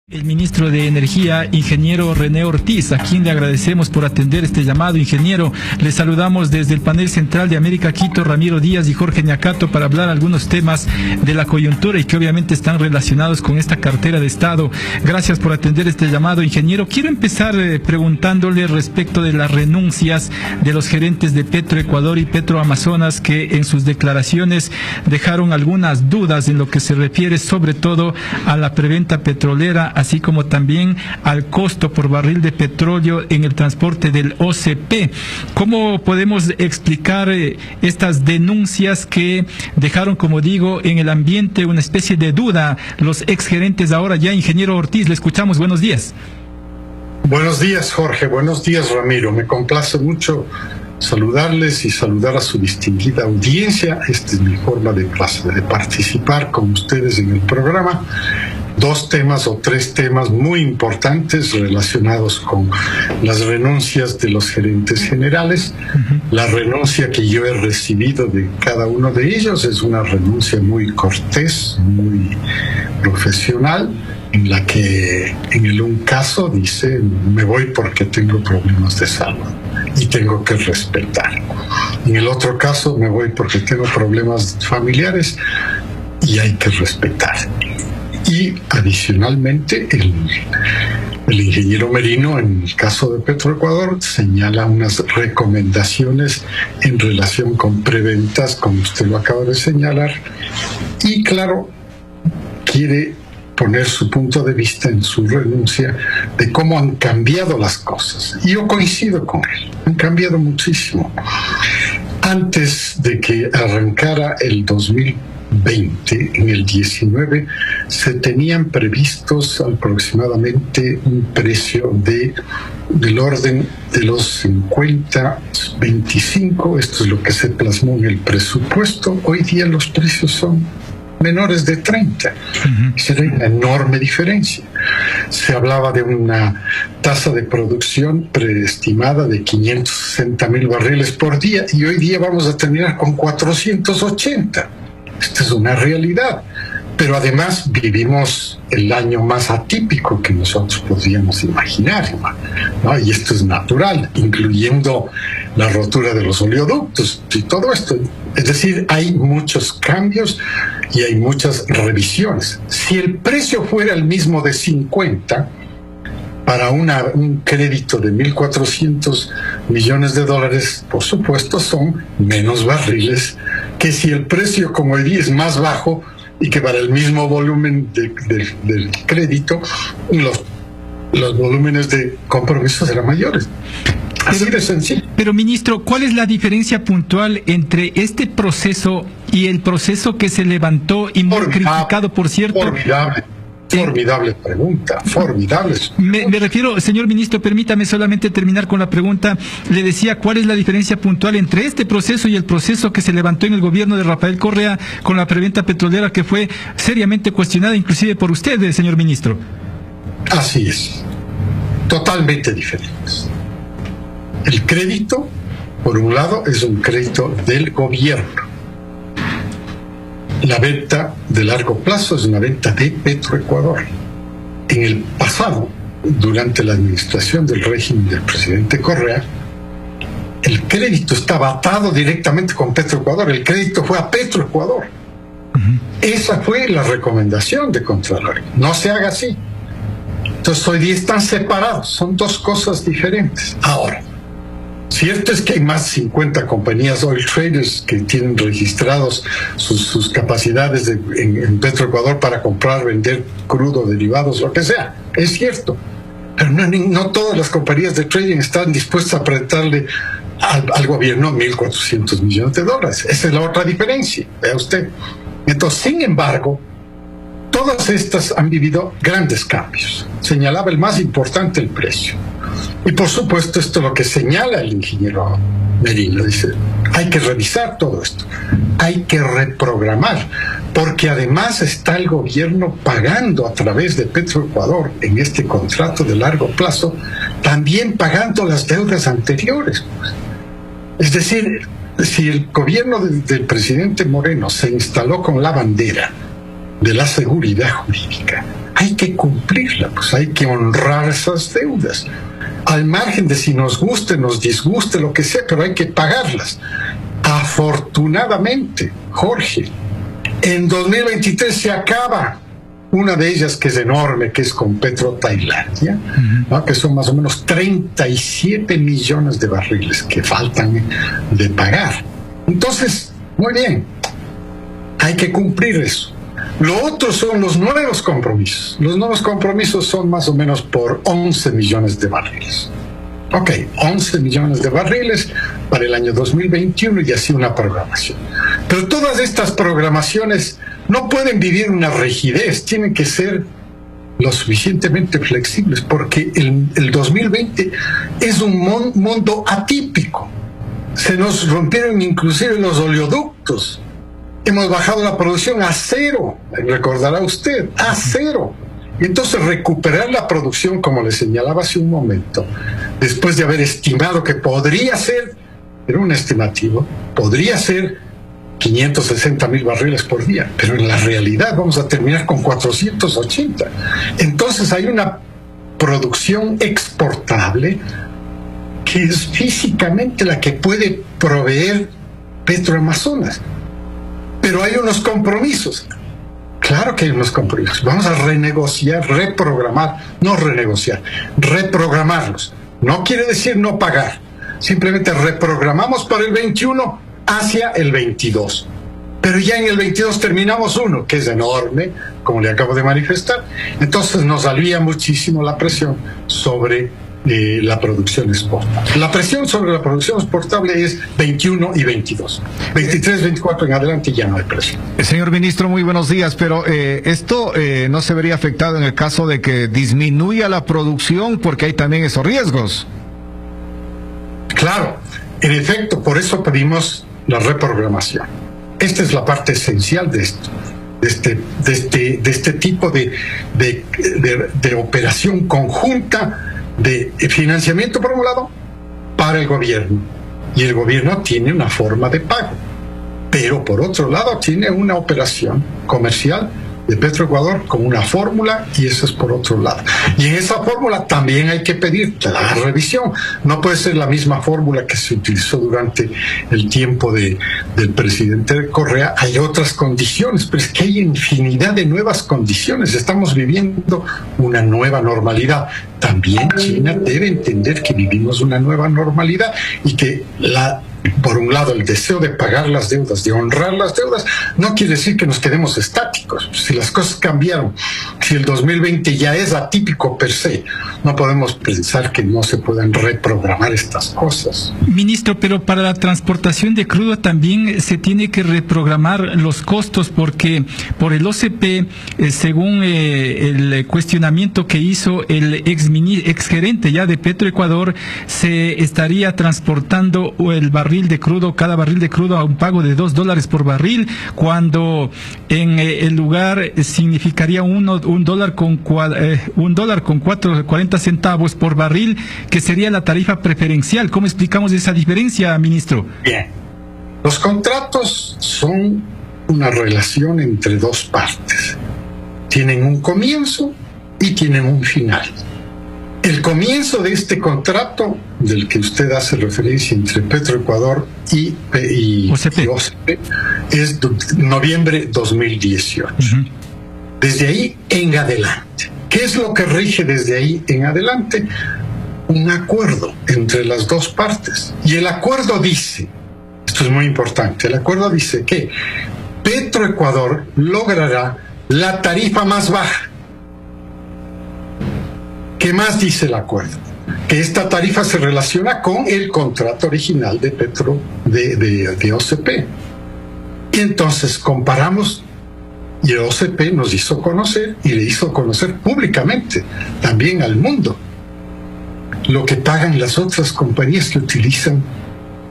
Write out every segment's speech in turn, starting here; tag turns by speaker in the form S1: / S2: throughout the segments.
S1: El ministro de Energía, ingeniero René Ortiz, a quien le agradecemos por atender este llamado. Ingeniero, le saludamos desde el panel central de América Quito, Ramiro Díaz y Jorge Ñacato, para hablar algunos temas de la coyuntura y que obviamente están relacionados con esta cartera de Estado. Gracias por atender este llamado, ingeniero. Quiero empezar preguntándole respecto de las renuncias de los gerentes de Petroecuador y Petroamazonas, que en sus declaraciones dejaron algunas dudas en lo que se refiere sobre todo a la preventa petrolera, así como también al costo por barril de petróleo en el transporte del OCP. ¿Cómo podemos explicar estas denuncias que dejaron, como digo, en el ambiente una especie de duda los exgerentes ahora ya? Ingeniero Ortiz, le escuchamos. Buenos días.
S2: Buenos días, Jorge. Buenos días, Ramiro. Me complace mucho saludarles y saludar a su distinguida audiencia. Esta es mi forma de participar con ustedes en el programa. Dos temas o tres temas muy importantes relacionados con las renuncias de los gerentes generales. La renuncia que yo he recibido de cada uno de ellos es una renuncia muy cortés, muy profesional, en la que en un caso dice: me voy porque tengo problemas de salud y tengo que respetar. En el otro caso, me voy porque tengo problemas familiares y hay que respetar. Y adicionalmente, el ingeniero Merino, en el caso de Petroecuador, señala unas recomendaciones en relación con preventas, como usted lo acaba de señalar, y claro, quiere poner su punto de vista en su renuncia de cómo han cambiado las cosas. Y yo coincido con él, han cambiado muchísimo. Antes de que arrancara el 2020, en el 19, se tenían previstos aproximadamente un precio del orden de los 50, 25, esto es lo que se plasmó en el presupuesto. Hoy día los precios son menores de 30. Será una enorme diferencia. Se hablaba de una tasa de producción preestimada de 560,000 barriles por día y hoy día vamos a terminar con 480. Esta es una realidad. Pero además vivimos el año más atípico que nosotros podríamos imaginar, ¿no? Y esto es natural, incluyendo la rotura de los oleoductos y todo esto. Es decir, hay muchos cambios y hay muchas revisiones. Si el precio fuera el mismo de 50, para un crédito de 1.400 millones de dólares, por supuesto, son menos barriles que si el precio, como hoy día, es más bajo y que para el mismo volumen del crédito los volúmenes de compromiso serán mayores. Así de sencillo.
S1: Pero, ministro, ¿cuál es la diferencia puntual entre este proceso y el proceso que se levantó y muy criticado, por cierto?
S2: Formidable pregunta, formidable.
S1: Me refiero, señor ministro, permítame solamente terminar con la pregunta. Le decía, ¿cuál es la diferencia puntual entre este proceso y el proceso que se levantó en el gobierno de Rafael Correa con la preventa petrolera, que fue seriamente cuestionada inclusive por usted, señor ministro?
S2: Así es, totalmente diferentes. El crédito, por un lado, es un crédito del gobierno. La venta de largo plazo es una venta de Petroecuador. En el pasado, durante la administración del régimen del presidente Correa, el crédito estaba atado directamente con Petroecuador. El crédito fue a Petroecuador. Esa fue la recomendación de Contraloría. No se haga así. Entonces hoy día están separados. Son dos cosas diferentes. Ahora, cierto es que hay más de 50 compañías oil traders que tienen registrados sus capacidades en Petroecuador para comprar, vender crudo, derivados, lo que sea. Es cierto. Pero no todas las compañías de trading están dispuestas a prestarle al gobierno 1.400 millones de dólares. Esa es la otra diferencia. Vea usted. Entonces, sin embargo, todas estas han vivido grandes cambios. Señalaba el más importante, el precio. Y por supuesto, esto es lo que señala el ingeniero Merino. Dice, hay que revisar todo esto, hay que reprogramar, porque además está el gobierno pagando a través de Petroecuador en este contrato de largo plazo, también pagando las deudas anteriores. Es decir, si el gobierno del presidente Moreno se instaló con la bandera de la seguridad jurídica, hay hay que cumplirla, pues hay que honrar esas deudas. Al margen de si nos guste, nos disguste, lo que sea, pero hay que pagarlas. Afortunadamente, Jorge, en 2023 se acaba una de ellas, que es enorme, que es con Petro-Tailandia, ¿no? Que son más o menos 37 millones de barriles que faltan de pagar. Entonces, muy bien, hay que cumplir eso. Lo otro son los nuevos compromisos. Los nuevos compromisos son más o menos por 11 millones de barriles. Ok, 11 millones de barriles para el año 2021 y así una programación. Pero todas estas programaciones no pueden vivir una rigidez, tienen que ser lo suficientemente flexibles, porque el 2020 es un mundo atípico. Se nos rompieron inclusive los oleoductos. Hemos bajado la producción a cero, recordará usted, a cero. Y entonces recuperar la producción, como le señalaba hace un momento, después de haber estimado que podría ser, era un estimativo, podría ser 560,000 barriles por día, pero en la realidad vamos a terminar con 480. Entonces hay una producción exportable que es físicamente la que puede proveer Petroamazonas. Pero hay unos compromisos. Claro que hay unos compromisos. Vamos a renegociar, reprogramar, no renegociar, reprogramarlos. No quiere decir no pagar. Simplemente reprogramamos para el 21 hacia el 22. Pero ya en el 22 terminamos uno, que es enorme, como le acabo de manifestar. Entonces nos alivia muchísimo la presión sobre la producción exportable. La presión sobre la producción exportable es 21 y 22. 23, 24 en adelante ya no hay presión.
S3: Señor ministro, muy buenos días, pero esto no se vería afectado en el caso de que disminuya la producción, porque hay también esos riesgos.
S2: Claro, en efecto, por eso pedimos la reprogramación. Esta es la parte esencial de esto, de este tipo de operación conjunta de financiamiento, por un lado, para el gobierno, y el gobierno tiene una forma de pago, pero por otro lado tiene una operación comercial de Petroecuador con una fórmula, y eso es por otro lado. Y en esa fórmula también hay que pedir la revisión. No puede ser la misma fórmula que se utilizó durante el tiempo del presidente Correa. Hay otras condiciones, pero es que hay infinidad de nuevas condiciones. Estamos viviendo una nueva normalidad. También China debe entender que vivimos una nueva normalidad y que por un lado, el deseo de pagar las deudas, de honrar las deudas, no quiere decir que nos quedemos estáticos. Si las cosas cambiaron, si el 2020 ya es atípico per se, no podemos pensar que no se puedan reprogramar estas cosas.
S1: Ministro, pero para la transportación de crudo también se tiene que reprogramar los costos, porque por el OCP, según el cuestionamiento que hizo el ex gerente ya de Petroecuador, se estaría transportando el barril de crudo, cada barril de crudo, a un pago de $2 por barril, cuando en el lugar significaría un dólar con 40 centavos por barril, que sería la tarifa preferencial. ¿Cómo explicamos esa diferencia, ministro?
S2: Bien, los contratos son una relación entre dos partes. Tienen un comienzo y tienen un final. El comienzo de este contrato, del que usted hace referencia, entre Petroecuador y OCP, es noviembre 2018. Desde ahí en adelante. ¿Qué es lo que rige desde ahí en adelante? Un acuerdo entre las dos partes. Y el acuerdo dice, esto es muy importante, el acuerdo dice que Petroecuador logrará la tarifa más baja. ¿Qué más dice el acuerdo? Que esta tarifa se relaciona con el contrato original de de OCP. Y entonces comparamos, y el OCP nos hizo conocer, y le hizo conocer públicamente también al mundo, lo que pagan las otras compañías que utilizan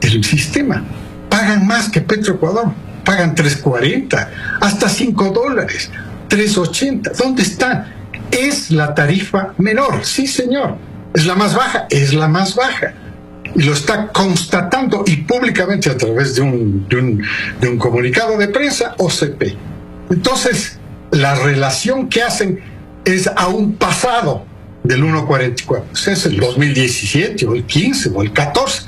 S2: el sistema. Pagan más que Petroecuador, pagan $3.40, hasta $5, $3.80. ¿Dónde está? Es la tarifa menor, sí señor. ¿Es la más baja? Es la más baja. Y lo está constatando, y públicamente, a través de un comunicado de prensa, OCP. Entonces, la relación que hacen es a un pasado del 1.44. Es el 2017 o el 15 o el 14.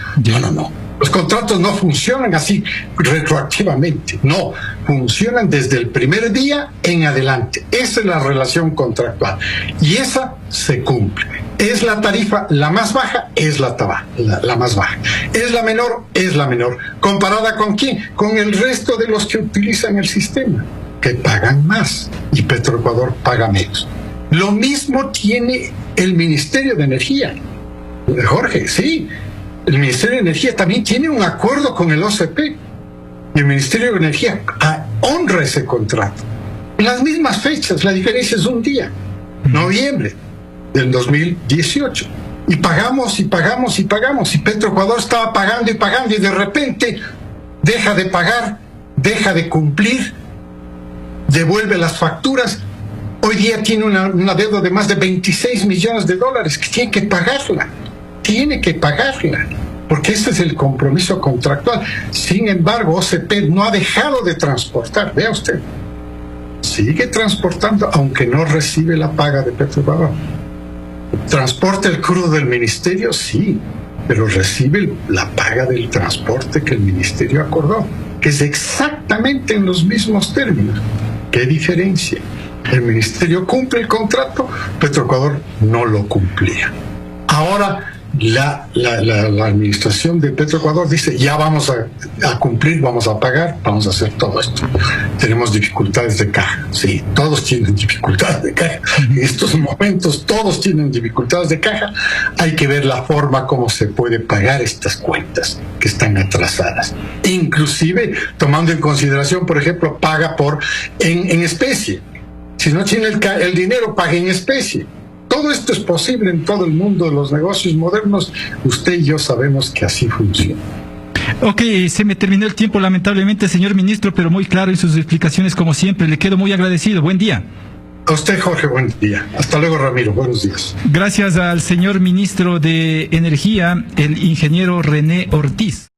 S2: No. Los contratos no funcionan así retroactivamente. No, funcionan desde el primer día en adelante. Esa es la relación contractual. Y esa se cumple. ¿Es la tarifa la más baja? Es la más baja. ¿Es la menor? Es la menor. ¿Comparada con quién? Con el resto de los que utilizan el sistema, que pagan más, y Petroecuador paga menos. Lo mismo tiene el Ministerio de Energía. Jorge, sí. El Ministerio de Energía también tiene un acuerdo con el OCP. Y el Ministerio de Energía honra ese contrato. En las mismas fechas, la diferencia es un día. Noviembre del 2018. Y pagamos. Y Petroecuador estaba pagando y de repente deja de pagar, deja de cumplir, devuelve las facturas. Hoy día tiene una deuda de más de $26 millones que tiene que pagarla. Porque ese es el compromiso contractual. Sin embargo, OCP no ha dejado de transportar. Vea usted, sigue transportando aunque no recibe la paga de Petroecuador. ¿Transporta el crudo del ministerio? Sí, pero recibe la paga del transporte que el ministerio acordó, que es exactamente en los mismos términos. ¿Qué diferencia? El ministerio cumple el contrato, Petroecuador no lo cumplía. Ahora la administración de Petroecuador dice, ya vamos a cumplir, vamos a pagar, vamos a hacer todo esto. Tenemos dificultades de caja. Sí, todos tienen dificultades de caja. En estos momentos todos tienen dificultades de caja. Hay que ver la forma como se puede pagar estas cuentas que están atrasadas. Inclusive tomando en consideración, por ejemplo, paga en especie. Si no tiene el dinero, pague en especie. Todo esto es posible en todo el mundo de los negocios modernos. Usted y yo sabemos que así funciona.
S1: Ok, se me terminó el tiempo lamentablemente, señor ministro, pero muy claro en sus explicaciones como siempre. Le quedo muy agradecido. Buen día.
S2: A usted, Jorge, buen día. Hasta luego, Ramiro. Buenos días.
S1: Gracias al señor ministro de Energía, el ingeniero René Ortiz.